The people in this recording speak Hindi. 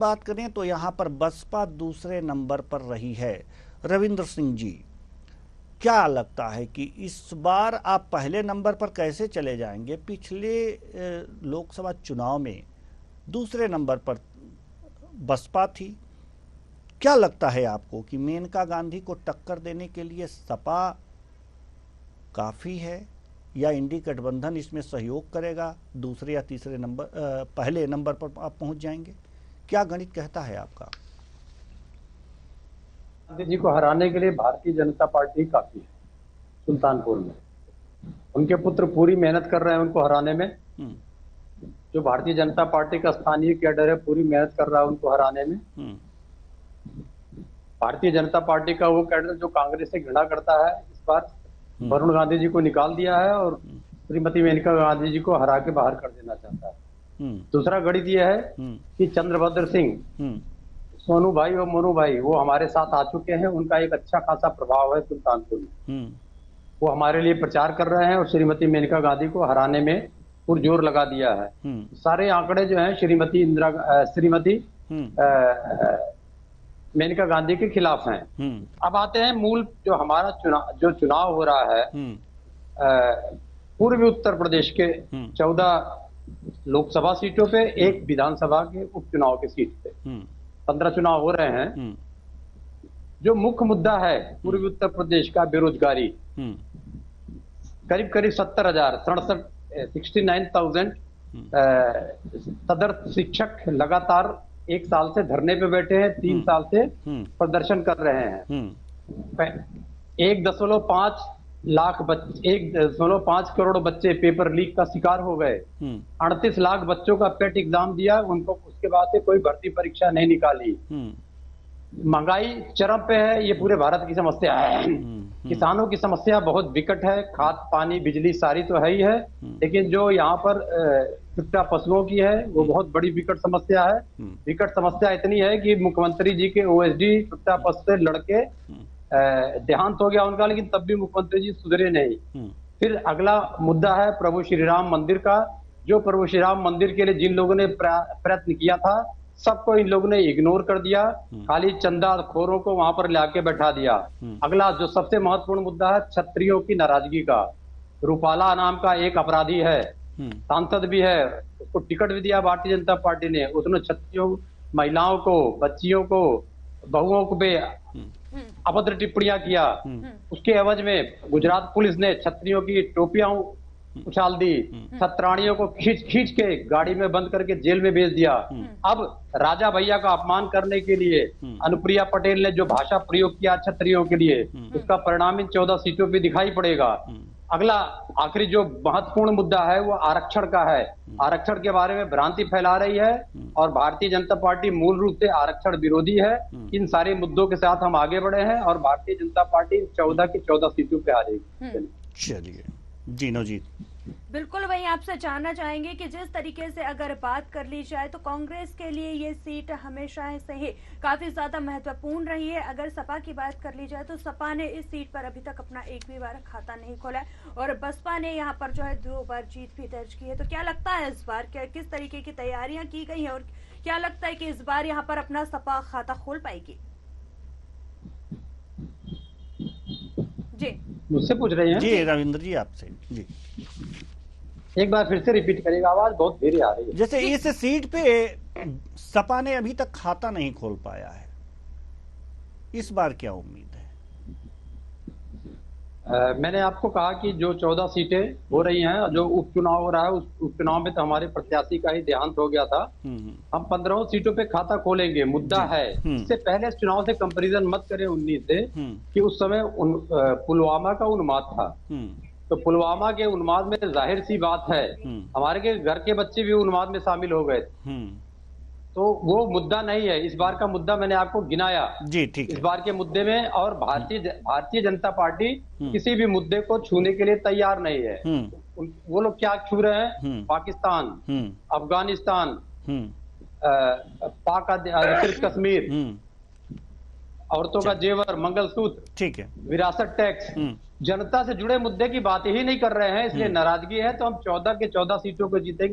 बात करें तो यहाँ पर बसपा दूसरे नंबर पर रही है। रविंद्र सिंह जी, क्या लगता है कि इस बार आप पहले नंबर पर कैसे चले जाएंगे? पिछले लोकसभा चुनाव में दूसरे नंबर पर बसपा थी। क्या लगता है आपको कि मेनका गांधी को टक्कर देने के लिए सपा काफ़ी है या इंडी गठबंधन इसमें सहयोग करेगा? दूसरे या तीसरे नंबर पहले नंबर पर आप पहुंच जाएंगे? क्या गणित कहता है आपका? गांधी जी को हराने के लिए भारतीय जनता पार्टी काफी है। सुल्तानपुर में उनके पुत्र पूरी मेहनत कर रहे हैं उनको हराने में। जो भारतीय जनता पार्टी का स्थानीय कैडर है पूरी मेहनत कर रहा है उनको हराने में। भारतीय जनता पार्टी का वो कैडर जो कांग्रेस से घृणा करता है, इस बार वरुण गांधी जी को निकाल दिया है और श्रीमती मेनका गांधी जी को हरा के बाहर कर देना चाहता है। दूसरा गणित यह है कि चंद्रभद्र सिंह, सोनू भाई और मोनू भाई वो हमारे साथ आ चुके हैं। उनका एक अच्छा खासा प्रभाव है सुल्तानपुर में। वो हमारे लिए प्रचार कर रहे हैं और श्रीमती मेनका गांधी को हराने में पुरजोर लगा दिया है। सारे आंकड़े जो हैं श्रीमती मेनका गांधी के खिलाफ हैं। अब आते हैं मूल जो हमारा चुनाव हो रहा है पूर्वी उत्तर प्रदेश के 14 लोकसभा सीटों पे, एक विधानसभा के उपचुनाव के सीट पे 15 चुनाव हो रहे हैं। जो मुख्य मुद्दा है पूर्वी उत्तर प्रदेश का बेरोजगारी, करीब करीब 69,000 सदर शिक्षक लगातार एक साल से धरने पे बैठे हैं, 3 साल से प्रदर्शन कर रहे हैं। 1.5 लाख बच्चे, 1.5 करोड़ बच्चे पेपर लीक का शिकार हो गए। 38 लाख बच्चों का पेट एग्जाम दिया उनको, उसके बाद से कोई भर्ती परीक्षा नहीं निकाली। महंगाई चरम पे है, ये पूरे भारत की समस्या है। किसानों की समस्या बहुत विकट है, खाद पानी बिजली सारी तो है ही है, लेकिन जो यहाँ पर चुट्टा पशुओं की है वो बहुत बड़ी विकट समस्या है। विकट समस्या इतनी है कि मुख्यमंत्री जी के ओएसडी चुट्टा पशु से लड़के देहांत हो गया उनका, लेकिन तब भी मुख्यमंत्री जी सुधरे नहीं। फिर अगला मुद्दा है प्रभु श्री राम मंदिर का। जो प्रभु श्री राम मंदिर के लिए जिन लोगों ने प्रयत्न किया था सबको इन लोगों ने इग्नोर कर दिया, खाली चंदा खोरों को वहां पर लाके बैठा दिया। अगला जो सबसे महत्वपूर्ण मुद्दा है क्षत्रियों की नाराजगी का। रूपाला नाम का एक अपराधी है, सांसद भी है, उसको टिकट भी दिया भारतीय जनता पार्टी ने। उसने क्षत्रियों, महिलाओं को, बच्चियों को, बहुओं को पे अभद्र टिप्पणियां किया। उसके एवज में गुजरात पुलिस ने क्षत्रियों की टोपियां उछाल दी, छत्राणियों को खींच के गाड़ी में बंद करके जेल में भेज दिया। अब राजा भैया का अपमान करने के लिए अनुप्रिया पटेल ने जो भाषा प्रयोग किया क्षत्रियों के लिए, उसका परिणाम इन 14 सीटों पे दिखाई पड़ेगा। अगला आखिरी जो महत्वपूर्ण मुद्दा है वो आरक्षण का है। आरक्षण के बारे में भ्रांति फैला रही है और भारतीय जनता पार्टी मूल रूप से आरक्षण विरोधी है। इन सारे मुद्दों के साथ हम आगे बढ़े हैं और भारतीय जनता पार्टी 14 की 14 सीटों पे आ जाएगी। चलिए जीनो जी, बिल्कुल वही आपसे जानना चाहेंगे कि जिस तरीके से अगर बात कर ली जाए तो कांग्रेस के लिए ये सीट हमेशा से ही काफी ज्यादा महत्वपूर्ण रही है। अगर सपा की बात कर ली जाए तो सपा ने इस सीट पर अभी तक अपना एक भी बार खाता नहीं खोला है और बसपा ने यहाँ पर जो है 2 बार जीत भी दर्ज की है। तो क्या लगता है इस बार किस तरीके की तैयारियां की गई है और क्या लगता है कि इस बार यहाँ पर अपना सपा खाता खोल पाएगी? जी मुझसे पूछ रहे हैं? जी रविंद्र जी आपसे। जी एक बार फिर से रिपीट करिएगा, आवाज बहुत धीरे आ रही है। जैसे इस सीट पे सपा ने अभी तक खाता नहीं खोल पाया है, इस बार क्या उम्मीद है? मैंने आपको कहा कि जो 14 सीटें हो रही हैं, जो उपचुनाव हो रहा है उस उपचुनाव में तो हमारे प्रत्याशी का ही देहांत हो गया था। हम 15 सीटों पे खाता खोलेंगे। मुद्दा है इससे पहले इस चुनाव से कंपैरिजन मत करें 19 से, कि उस समय पुलवामा का उन्माद था। तो पुलवामा के उन्माद में जाहिर सी बात है हमारे के घर के बच्चे भी उन्माद में शामिल हो गए। तो वो मुद्दा नहीं है। इस बार का मुद्दा मैंने आपको गिनाया। जी ठीक है। इस बार के मुद्दे में और भारतीय जनता पार्टी किसी भी मुद्दे को छूने के लिए तैयार नहीं है। वो लोग क्या छू रहे हैं? पाकिस्तान, अफगानिस्तान, पाक अधिकृत कश्मीर, औरतों का जेवर, मंगलसूत्र, ठीक है, विरासत टैक्स, जनता से जुड़े मुद्दे की बात ही नहीं कर रहे हैं। इसलिए नाराजगी है। तो हम 14 के 14 सीटों को जीतेंगे।